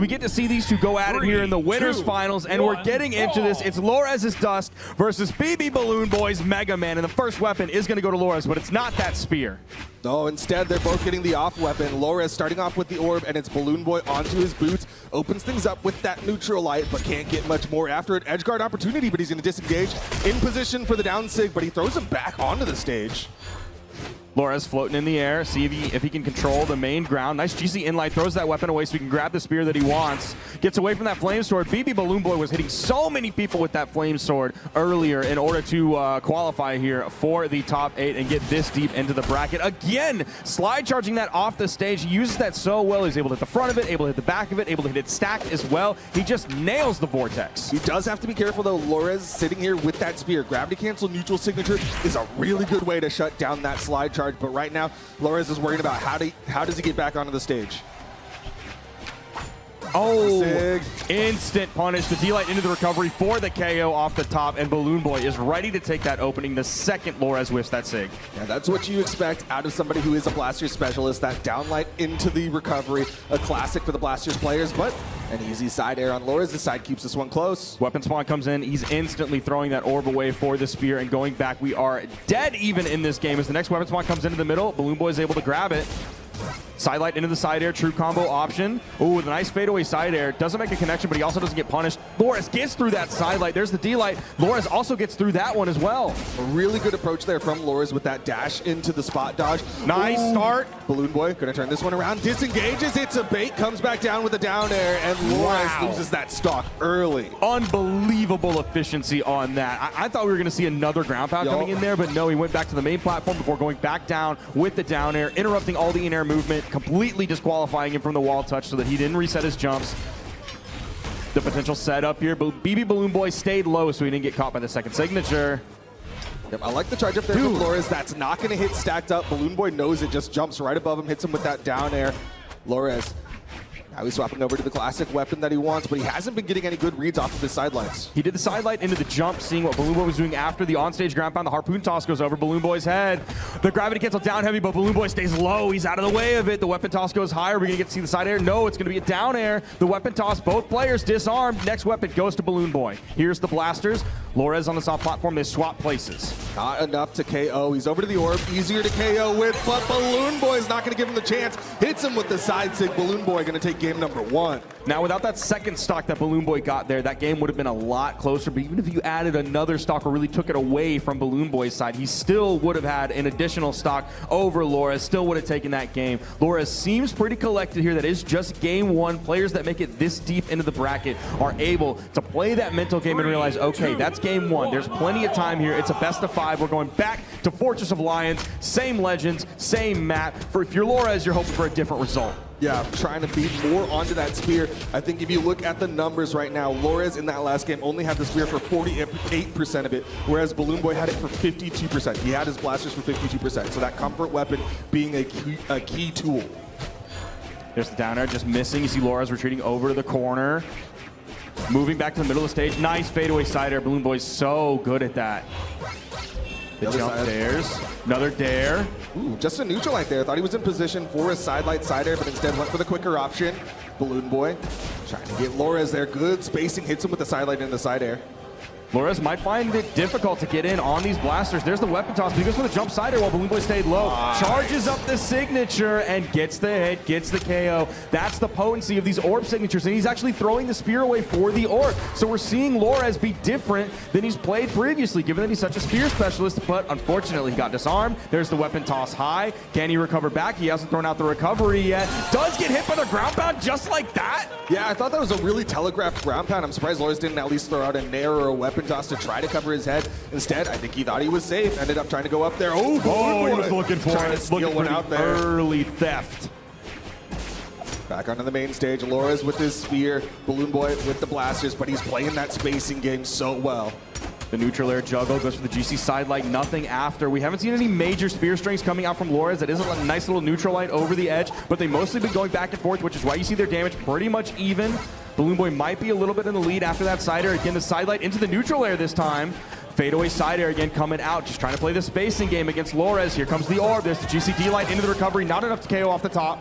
We get to see these two go at it here in the winners finals, and we're getting into this. It's Lorez's Dust versus BalloonBoy's Mega Man, and the first weapon is going to go to Lorez, but it's not that spear. No, instead they're both getting the off weapon. Lorez starting off with the orb, and it's BalloonBoy onto his boots. Opens things up with that neutral light, but can't get much more after it. Edge guard opportunity, but he's going to disengage. In position for the down sig, but he throws him back onto the stage. Lorez floating in the air, see if he can control the main ground. Nice GC inlight, throws that weapon away so he can grab the spear that he wants. Gets away from that flame sword. BalloonBoy was hitting so many people with that flame sword earlier in order to qualify here for the top 8 and get this deep into the bracket. Again, slide charging that off the stage. He uses that so well. He's able to hit the front of it, able to hit the back of it, able to hit it stacked as well. He just nails the vortex. He does have to be careful though. Lorez sitting here with that spear. Gravity cancel neutral signature is a really good way to shut down that slide charge, but right now Lorez is worried about how does he get back onto the stage. Oh, instant punish. The D-Light into the recovery for the KO off the top, and BalloonBoy is ready to take that opening the second Lorez whiffs that sig. Yeah, that's what you expect out of somebody who is a Blasters specialist. That downlight into the recovery, a classic for the Blasters players, but an easy side air on Lorez's side keeps this one close. Weapon spawn comes in. He's instantly throwing that orb away for the spear and going back. We are dead even in this game as the next weapon spawn comes into the middle. BalloonBoy is able to grab it. Sidelight into the side air, true combo option. Ooh, with a nice fadeaway side air. Doesn't make a connection, but he also doesn't get punished. Lorez gets through that sidelight. There's the D-Light. Lorez also gets through that one as well. A really good approach there from Lorez with that dash into the spot dodge. Nice start. BalloonBoy gonna turn this one around. Disengages, it's a bait, comes back down with a down air, and Lorez loses that stock early. Unbelievable efficiency on that. I thought we were gonna see another ground pound coming in there, but no, he went back to the main platform before going back down with the down air, interrupting all the in-air movement, completely disqualifying him from the wall touch so that he didn't reset his jumps. The potential setup here, but BalloonBoy stayed low so he didn't get caught by the second signature. Yep, I like the charge up there from Lorez. That's not going to hit stacked up. BalloonBoy knows it, just jumps right above him, hits him with that down air. Lorez, now he's swapping over to the classic weapon that he wants, but he hasn't been getting any good reads off of his sidelines. He did the sidelight into the jump, seeing what BalloonBoy was doing after the onstage ground pound. The harpoon toss goes over BalloonBoy's head. The gravity cancel down heavy, but BalloonBoy stays low. He's out of the way of it. The weapon toss goes higher. We're going to get to see the side air. No, it's going to be a down air. The weapon toss, both players disarmed. Next weapon goes to BalloonBoy. Here's the blasters. Lorez on the soft platform. They swap places. Not enough to KO. He's over to the orb. Easier to KO with, but BalloonBoy's not going to give him the chance. Hits him with the side sig. BalloonBoy going to take game number 1. Now, without that second stock that BalloonBoy got there, that game would have been a lot closer. But even if you added another stock or really took it away from BalloonBoy's side, he still would have had an additional stock over Lorez, still would have taken that game. Lorez seems pretty collected here. That is just game 1. Players that make it this deep into the bracket are able to play that mental game and realize, okay, that's game 1. There's plenty of time here. It's a best of 5. We're going back to Fortress of Lions. Same legends, same map. For if you're Lorez, you're hoping for a different result. Yeah, trying to beat more onto that spear. I think if you look at the numbers right now, Lorez in that last game only had the spear for 48% of it, whereas BalloonBoy had it for 52%. He had his blasters for 52%, so that comfort weapon being a key tool. There's the down air just missing. You see Lorez retreating over to the corner. Moving back to the middle of the stage. Nice fadeaway side air. BalloonBoy's so good at that. The jump dares. Another dare. Ooh, just a neutral light there. Thought he was in position for a sidelight side air, but instead went for the quicker option. BalloonBoy trying to get Lorez there. Good spacing. Hits him with the sidelight in the side air. Lorez might find it difficult to get in on these blasters. There's the weapon toss, but he goes for the jump side air while BalloonBoy stayed low. Charges up the signature and gets the hit, gets the KO. That's the potency of these orb signatures, and he's actually throwing the spear away for the orb. So we're seeing Lorez be different than he's played previously, given that he's such a spear specialist, but unfortunately he got disarmed. There's the weapon toss high. Can he recover back? He hasn't thrown out the recovery yet. Does get hit by the ground pound just like that? Yeah, I thought that was a really telegraphed ground pound. I'm surprised Lorez didn't at least throw out a nair or a weapon toss to try to cover his head. Instead, I think he thought he was safe. Ended up trying to go up there. Oh, he was looking for trying it. to steal one out there. Early theft. Back onto the main stage. Lorez with his spear. BalloonBoy with the blasters, but he's playing that spacing game so well. The neutral air juggle goes for the GC sidelight, nothing after. We haven't seen any major spear strings coming out from Lorez. That is a nice little neutral light over the edge, but they've mostly been going back and forth, which is why you see their damage pretty much even. BalloonBoy might be a little bit in the lead after that side air. Again, the sidelight into the neutral air this time. Fadeaway side air again coming out, just trying to play the spacing game against Lorez. Here comes the orb. There's the GCD light into the recovery. Not enough to KO off the top.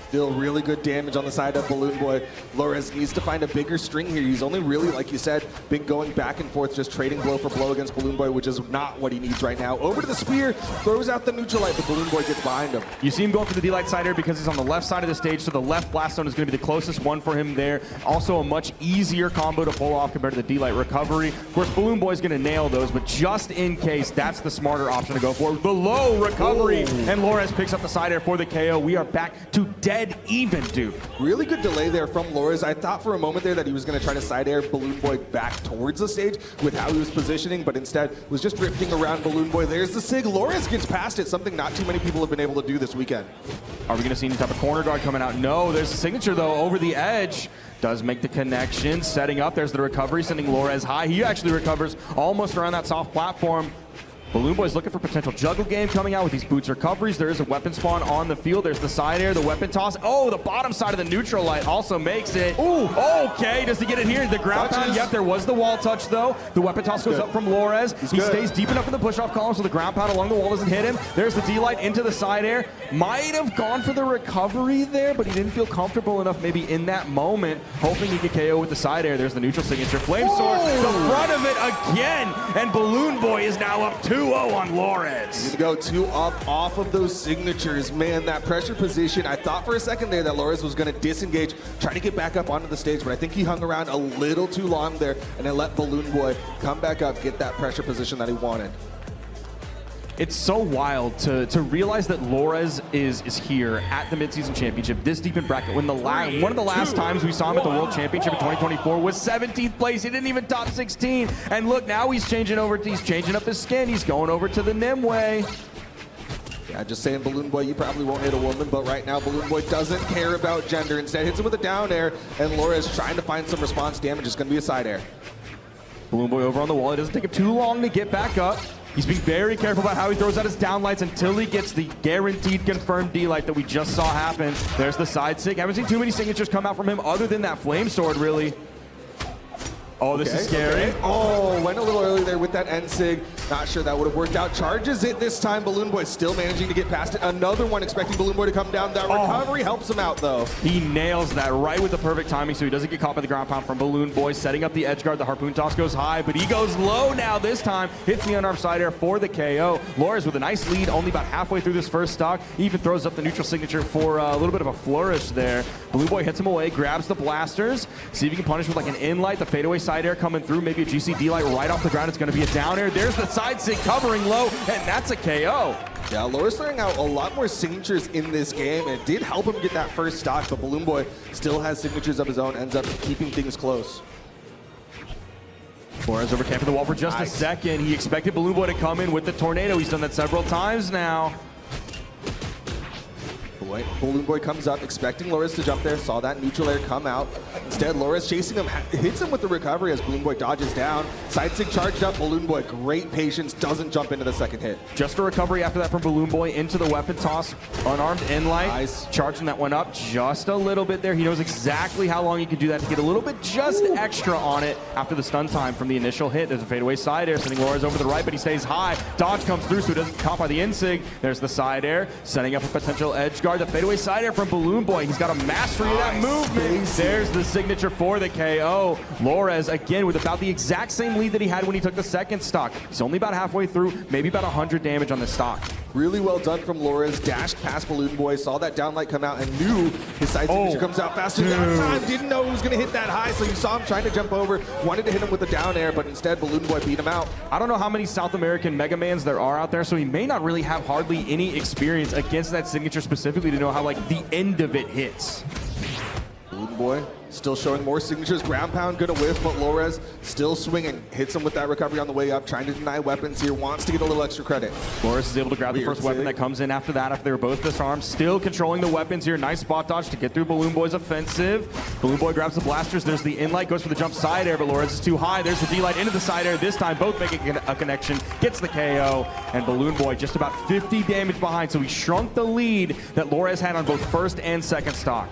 Still really good damage on the side of BalloonBoy. Lores needs to find a bigger string here. He's only really, like you said, been going back and forth, just trading blow for blow against BalloonBoy, which is not what he needs right now. Over to the spear, throws out the neutral light, but BalloonBoy gets behind him. You see him going for the D-Light side here because he's on the left side of the stage, so the left blast zone is going to be the closest one for him there. Also a much easier combo to pull off compared to the D-Light recovery. Of course, BalloonBoy is going to nail those, but just in case, that's the smarter option to go for. The low recovery, and Lores picks up the side air for the KO. We are back to dead even, dude. Really good delay there from Lores. I thought for a moment there that he was going to try to side air BalloonBoy back towards the stage with how he was positioning, but instead was just drifting around BalloonBoy. There's the sig. Lores gets past it, something not too many people have been able to do this weekend. Are we going to see any type of corner guard coming out? No, there's the signature, though, over the edge. Does make the connection, setting up. There's the recovery, sending Lores high. He actually recovers almost around that soft platform. BalloonBoy's looking for potential juggle game coming out with these boots recoveries. There is a weapon spawn on the field. There's the side air, the weapon toss. Oh, the bottom side of the neutral light also makes it. Ooh, okay, does he get it here? The ground pound, yep, there was the wall touch though. The weapon toss goes up from Lores. He stays deep enough in the push-off column so the ground pound along the wall doesn't hit him. There's the D-Light into the side air. Might have gone for the recovery there, but he didn't feel comfortable enough maybe in that moment, hoping he could KO with the side air. There's the neutral signature. Flame Sword, the front of it again, and BalloonBoy is now up 2-0 on Lores. Need to go 2 up off of those signatures. Man, that pressure position, I thought for a second there that Lores was going to disengage, try to get back up onto the stage, but I think he hung around a little too long there and then let BalloonBoy come back up, get that pressure position that he wanted. It's so wild to realize that Lores is here at the Midseason Championship, this deep in bracket, when one of the last times we saw him at the World Championship in 2024 was 17th place. He didn't even top 16. And look, now he's changing up his skin. He's going over to the Nimue. Yeah, just saying, BalloonBoy, you probably won't hit a woman, but right now BalloonBoy doesn't care about gender. Instead, hits him with a down air, and Lores trying to find some response damage. It's going to be a side air. BalloonBoy over on the wall. It doesn't take him too long to get back up. He's being very careful about how he throws out his downlights until he gets the guaranteed confirmed D-Light that we just saw happen. There's the side sig. Haven't seen too many signatures come out from him other than that Flame Sword, really. Oh, this is scary. Okay. Oh, went a little early there with that end sig. Not sure that would have worked out. Charges it this time. BalloonBoy still managing to get past it. Another one expecting BalloonBoy to come down. That recovery helps him out, though. He nails that right with the perfect timing, so he doesn't get caught by the ground pound from BalloonBoy. Setting up the edge guard. The harpoon toss goes high, but he goes low now this time. Hits the unarmed side air for the KO. Lores with a nice lead, only about halfway through this first stock. He even throws up the neutral signature for a little bit of a flourish there. BalloonBoy hits him away, grabs the blasters. See if he can punish with like an in-light. The fadeaway side air coming through. Maybe a GC D-Light right off the ground. It's going to be a down air. There's the side sig covering low, and that's a KO. Yeah, Lores throwing out a lot more signatures in this game, and it did help him get that first stock, but BalloonBoy still has signatures of his own, ends up keeping things close. Lores over camping the wall for just a second. He expected BalloonBoy to come in with the tornado. He's done that several times now. BalloonBoy comes up, expecting Lores to jump there, saw that neutral air come out. Instead, Lores chasing him, hits him with the recovery as BalloonBoy dodges down. Side sig charged up, BalloonBoy, great patience, doesn't jump into the second hit. Just a recovery after that from BalloonBoy into the weapon toss. Unarmed in-light. Nice. Charging that one up just a little bit there. He knows exactly how long he can do that to get a little bit just extra on it after the stun time from the initial hit. There's a fadeaway side air, sending Lores over to the right, but he stays high. Dodge comes through, so he doesn't get caught by the in-sig. There's the side air, setting up a potential edge guard. The fadeaway side air from BalloonBoy. He's got a mastery of that movement. There's the signature for the KO. Lores, again, with about the exact same lead that he had when he took the second stock. He's only about halfway through, maybe about 100 damage on this stock. Really well done from Lores. Dashed past BalloonBoy, saw that downlight come out, and knew his side signature comes out faster that time. Didn't know he was going to hit that high, so you saw him trying to jump over. Wanted to hit him with the down air, but instead BalloonBoy beat him out. I don't know how many South American Mega Mans there are out there, so he may not really have hardly any experience against that signature specifically to know how, like, the end of it hits. BalloonBoy still showing more signatures. Ground pound gonna whiff, but Lores still swinging. Hits him with that recovery on the way up, trying to deny weapons here. Wants to get a little extra credit. Lores is able to grab the first weapon that comes in after that, after they were both disarmed. Still controlling the weapons here. Nice spot dodge to get through BalloonBoy's offensive. BalloonBoy grabs the blasters. There's the in-light, goes for the jump side air, but Lores is too high. There's the D-Light into the side air. This time, both making a connection. Gets the KO, and BalloonBoy just about 50 damage behind, so he shrunk the lead that Lores had on both first and second stock.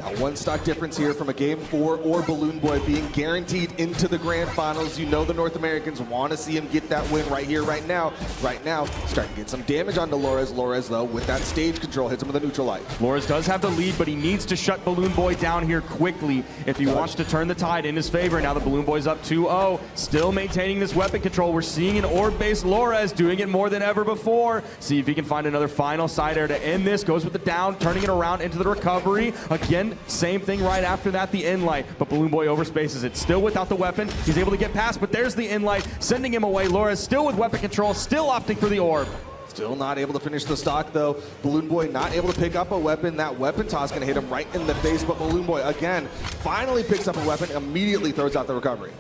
A one stock difference here from a Game 4 or BalloonBoy being guaranteed into the Grand Finals. You know the North Americans want to see him get that win right here, right now. Right now, starting to get some damage onto Lores. Lores, though, with that stage control, hits him with a neutral light. Lores does have the lead, but he needs to shut BalloonBoy down here quickly if he wants to turn the tide in his favor. Now the BalloonBoy's up 2-0, still maintaining this weapon control. We're seeing an orb-based Lores doing it more than ever before. See if he can find another final side air to end this. Goes with the down, turning it around into the recovery. Again, same thing right after that, the in light, but BalloonBoy overspaces it. Still without the weapon, he's able to get past, but there's the in light, sending him away. Lores still with weapon control, still opting for the orb. Still not able to finish the stock, though. BalloonBoy not able to pick up a weapon. That weapon toss going to hit him right in the face, but BalloonBoy, again, finally picks up a weapon, immediately throws out the recovery.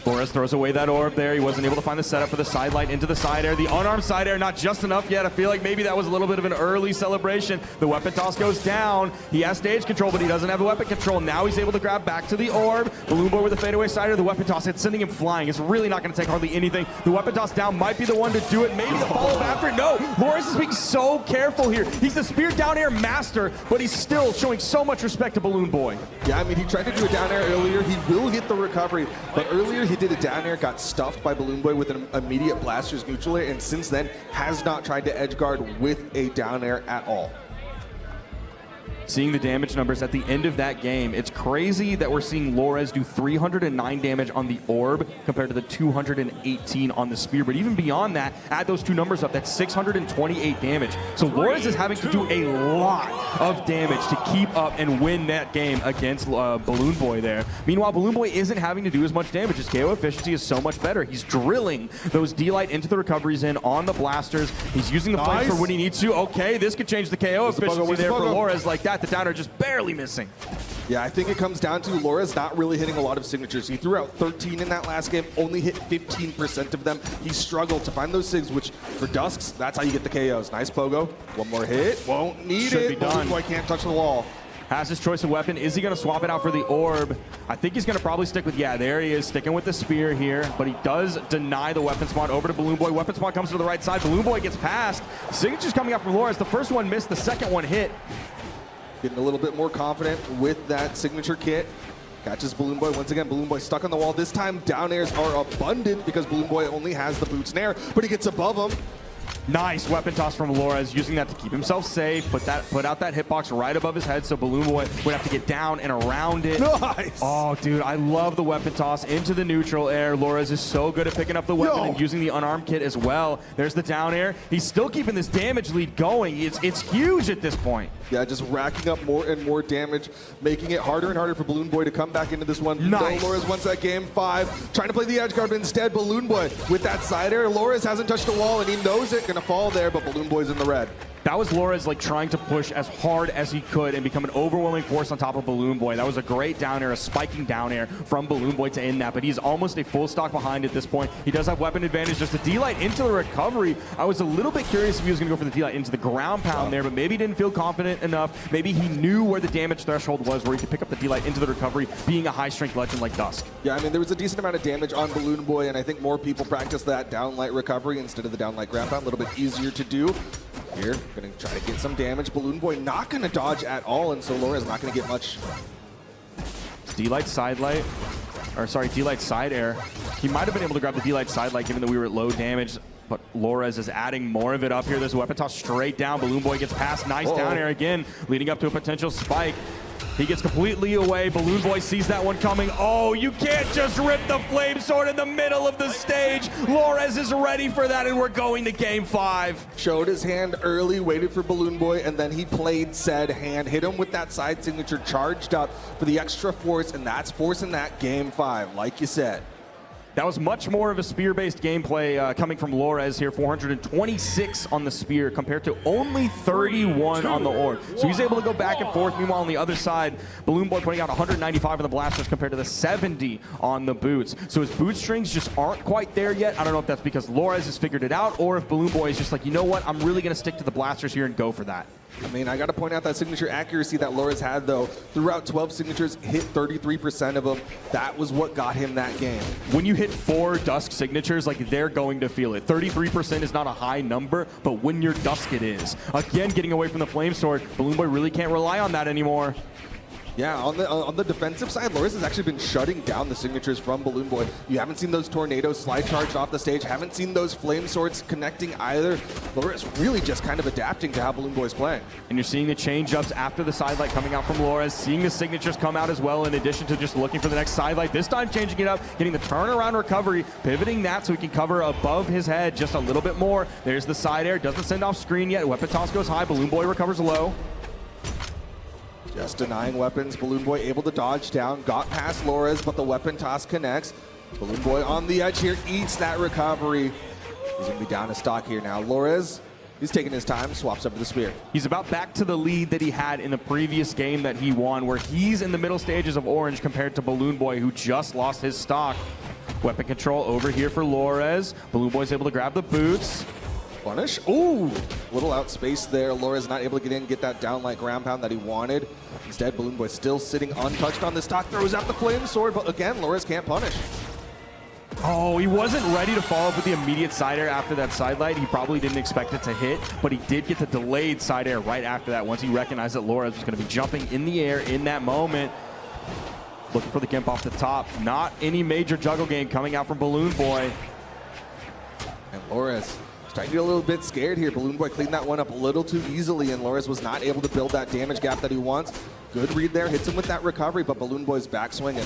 Lores throws away that orb there. He wasn't able to find the setup for the side light into the side air. The unarmed side air, not just enough yet. I feel like maybe that was a little bit of an early celebration. The weapon toss goes down. He has stage control, but he doesn't have the weapon control. Now he's able to grab back to the orb. BalloonBoy with a fadeaway side air. The weapon toss, it's sending him flying. It's really not going to take hardly anything. The weapon toss down might be the one to do it. Maybe the follow-up after. No, Lores is being so careful here. He's the spear down air master, but he's still showing so much respect to BalloonBoy. Yeah, I mean, he tried to do a down air earlier. He will hit the recovery, but earlier he did a down air, got stuffed by BalloonBoy with an immediate blaster's neutral air, and since then has not tried to edge guard with a down air at all. Seeing the damage numbers at the end of that game, it's crazy that we're seeing Lores do 309 damage on the orb compared to the 218 on the spear. But even beyond that, add those two numbers up, that's 628 damage. So Lores is having to do a lot of damage to keep up and win that game against BalloonBoy there. Meanwhile, BalloonBoy isn't having to do as much damage. His KO efficiency is so much better. He's drilling those D-Light into the recoveries in on the blasters. He's using the flames for when he needs to. Okay, this could change the KO efficiency there for Lores like that. The downer just barely missing. Yeah, I think it comes down to Lores not really hitting a lot of signatures. He threw out 13 in that last game, only hit 15% of them. He struggled to find those SIGs, which for Dusks, that's how you get the KOs. Nice pogo. One more hit. Won't need Should it. be done. BalloonBoy can't touch the wall. Has his choice of weapon. Is he going to swap it out for the orb? I think he's going to probably stick with, yeah, there he is, sticking with the spear here, but he does deny the weapon spawn over to BalloonBoy. Weapon spawn comes to the right side. BalloonBoy gets past. Signature's coming out from Lores. The first one missed, the second one hit. Getting a little bit more confident with that signature kit. Catches BalloonBoy once again. BalloonBoy stuck on the wall. This time down airs are abundant because BalloonBoy only has the boots and air, but he gets above him. Nice weapon toss from Lores, using that to keep himself safe. Put out that hitbox right above his head, so BalloonBoy would have to get down and around it. Nice. Oh, dude, I love the weapon toss into the neutral air. Lores is so good at picking up the weapon and using the unarmed kit as well. There's the down air. He's still keeping this damage lead going. It's huge at this point. Yeah, just racking up more and more damage, making it harder and harder for BalloonBoy to come back into this one. Nice. No, Lores wants that game 5, trying to play the edge guard, but instead BalloonBoy with that side air. Lores hasn't touched the wall, and he knows it. Gonna fall there, but BalloonBoy's in the red. That was Lores like trying to push as hard as he could and become an overwhelming force on top of BalloonBoy. That was a great down air, a spiking down air from BalloonBoy to end that, but he's almost a full stock behind at this point. He does have weapon advantage, just a D-Light into the recovery. I was a little bit curious if he was going to go for the D-Light into the ground pound there, but maybe he didn't feel confident enough. Maybe he knew where the damage threshold was, where he could pick up the D-Light into the recovery, being a high-strength legend like Dusk. Yeah, I mean, there was a decent amount of damage on BalloonBoy, and I think more people practice that downlight recovery instead of the downlight ground pound. A little bit easier to do. Here, going to try to get some damage. BalloonBoy not going to dodge at all, and so Lores not going to get much. D-Light side light, or sorry, D-Light side air. He might have been able to grab the D-Light side light given that we were at low damage, but Lores is adding more of it up here. There's a weapon toss straight down. BalloonBoy gets past. Nice down air again, leading up to a potential spike. He gets completely away. BalloonBoy sees that one coming. Oh, you can't just rip the flame sword in the middle of the stage. Lores is ready for that, and we're going to game 5. Showed his hand early, waited for BalloonBoy, and then he played said hand. Hit him with that side signature, charged up for the extra force, and that's forcing that game 5, like you said. That was much more of a spear-based gameplay coming from Lores here. 426 on the spear compared to only 31 on the orb. So he's able to go back and forth. Meanwhile, on the other side, BalloonBoy putting out 195 on the blasters compared to the 70 on the boots. So his boot strings just aren't quite there yet. I don't know if that's because Lores has figured it out or if BalloonBoy is just like, you know what, I'm really going to stick to the blasters here and go for that. I mean, I got to point out that signature accuracy that Loras had, though. Throughout 12 signatures, hit 33% of them. That was what got him that game. When you hit 4 Dusk signatures, like, they're going to feel it. 33% is not a high number, but when you're Dusk, it is. Again, getting away from the Flame Sword, BalloonBoy really can't rely on that anymore. Yeah, on the defensive side, Loras has actually been shutting down the signatures from BalloonBoy. You haven't seen those tornadoes slide charged off the stage, haven't seen those flame swords connecting either. Loras really just kind of adapting to how BalloonBoy's playing. And you're seeing the change-ups after the sidelight coming out from Loras, seeing the signatures come out as well, in addition to just looking for the next sidelight. This time changing it up, getting the turnaround recovery, pivoting that so he can cover above his head just a little bit more. There's the side air, doesn't send off screen yet. Weapon toss goes high, BalloonBoy recovers low. Just denying weapons. BalloonBoy able to dodge down, got past Loras, but the weapon toss connects. BalloonBoy on the edge here, eats that recovery. He's going to be down to stock here now. Loras, he's taking his time, swaps over the spear. He's about back to the lead that he had in the previous game that he won, where he's in the middle stages of orange compared to BalloonBoy, who just lost his stock. Weapon control over here for Loras. BalloonBoy's able to grab the boots. Punish. Ooh, little outspace there. Loras not able to get in, get that down like ground pound that he wanted. Instead, BalloonBoy still sitting untouched on this stock, throws out the flame sword, but again, Loras can't punish. Oh, he wasn't ready to follow up with the immediate side air after that sidelight. He probably didn't expect it to hit, but he did get the delayed side air right after that once he recognized that Loras was going to be jumping in the air in that moment. Looking for the gimp off the top. Not any major juggle game coming out from BalloonBoy. And Loras starting to get a little bit scared here. BalloonBoy cleaned that one up a little too easily, and Loras was not able to build that damage gap that he wants. Good read there, hits him with that recovery, but BalloonBoy's back swinging.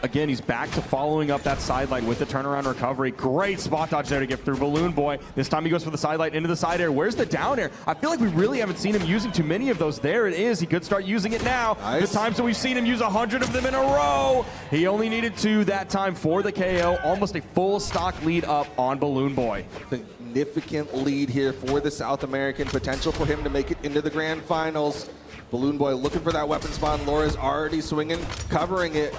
Again, he's back to following up that sidelight with the turnaround recovery. Great spot dodge there to get through BalloonBoy. This time he goes for the sidelight into the side air. Where's the down air? I feel like we really haven't seen him using too many of those. There it is. He could start using it now. Nice. The times that we've seen him use 100 of them in a row. He only needed 2 that time for the KO. Almost a full stock lead up on BalloonBoy. Significant lead here for the South American. Potential for him to make it into the grand finals. BalloonBoy looking for that weapon spawn. Loras already swinging, covering it.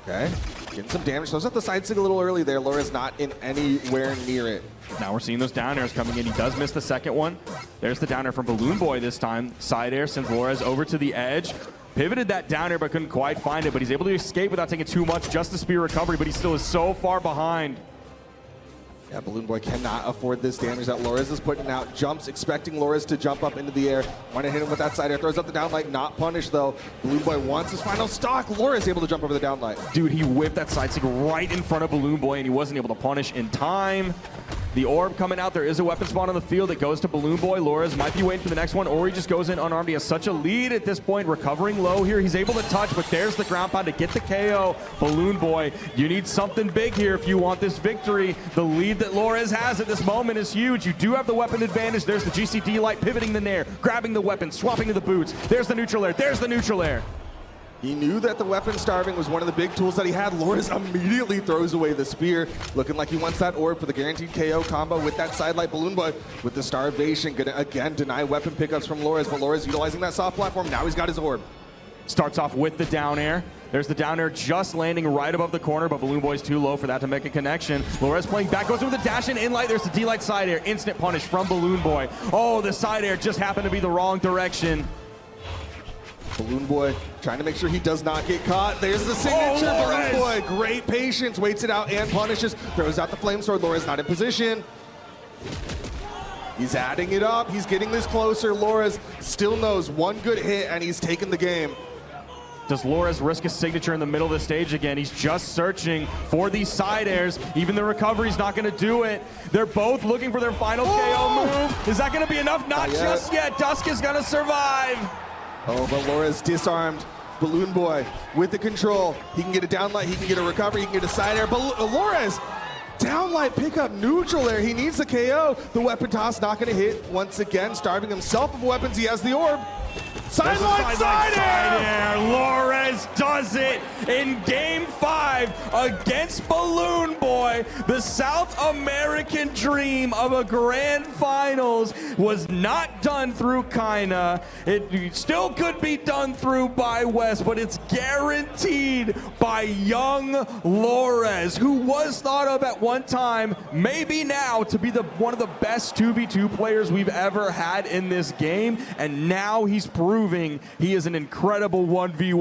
Okay, getting some damage. Throws out the side stick a little early there. Loras not in anywhere near it. Now we're seeing those down airs coming in. He does miss the second one. There's the down air from BalloonBoy this time. Side air sends Loras over to the edge. Pivoted that down air but couldn't quite find it, but he's able to escape without taking too much. Just the spear recovery, but he still is so far behind. Yeah, BalloonBoy cannot afford this damage that Loras is putting out. Jumps, expecting Loras to jump up into the air. Want to hit him with that side air. Throws up the downlight, not punished though. BalloonBoy wants his final stock. Loras able to jump over the downlight. Dude, he whipped that side stick right in front of BalloonBoy, and he wasn't able to punish in time. The orb coming out. There is a weapon spawn on the field. It goes to BalloonBoy. Loras might be waiting for the next one, or he just goes in unarmed. He has such a lead at this point. Recovering low here. He's able to touch, but there's the ground pound to get the KO. BalloonBoy, you need something big here if you want this victory. The lead that Loras has at this moment is huge. You do have the weapon advantage. There's the GCD light pivoting the nair, grabbing the weapon, swapping to the boots. There's the neutral air. There's the neutral air. He knew that the weapon starving was one of the big tools that he had. Loras immediately throws away the spear, looking like he wants that orb for the guaranteed KO combo with that sidelight. BalloonBoy with the starvation, gonna again deny weapon pickups from Loras, but Loras utilizing that soft platform. Now he's got his orb. Starts off with the down air. There's the down air just landing right above the corner, but BalloonBoy's too low for that to make a connection. Loras playing back, goes with the dash in light. There's the D-light side air. Instant punish from BalloonBoy. Oh, the side air just happened to be the wrong direction. BalloonBoy trying to make sure he does not get caught. There's the signature. BalloonBoy, great patience, waits it out and punishes. Throws out the flame sword. Loras not in position. He's adding it up. He's getting this closer. Loras still knows one good hit and he's taken the game. Does Loras risk a signature in the middle of the stage again? He's just searching for these side airs. Even the recovery's not going to do it. They're both looking for their final KO move. Is that going to be enough? Not just yet. Dusk is going to survive. Oh, but Loras disarmed. BalloonBoy with the control. He can get a downlight, he can get a recovery, he can get a side air. Loras, downlight pickup, neutral air. He needs the KO. The weapon toss not going to hit once again, starving himself of weapons. He has the orb. Sideline side air! Loras does it in Game 5 against BalloonBoy. BalloonBoy, the South American dream of a grand finals was not done through Kaina. It still could be done through by West, but it's guaranteed by young Lores, who was thought of at one time, maybe now, to be one of the best 2v2 players we've ever had in this game. And now he's proving he is an incredible 1v1.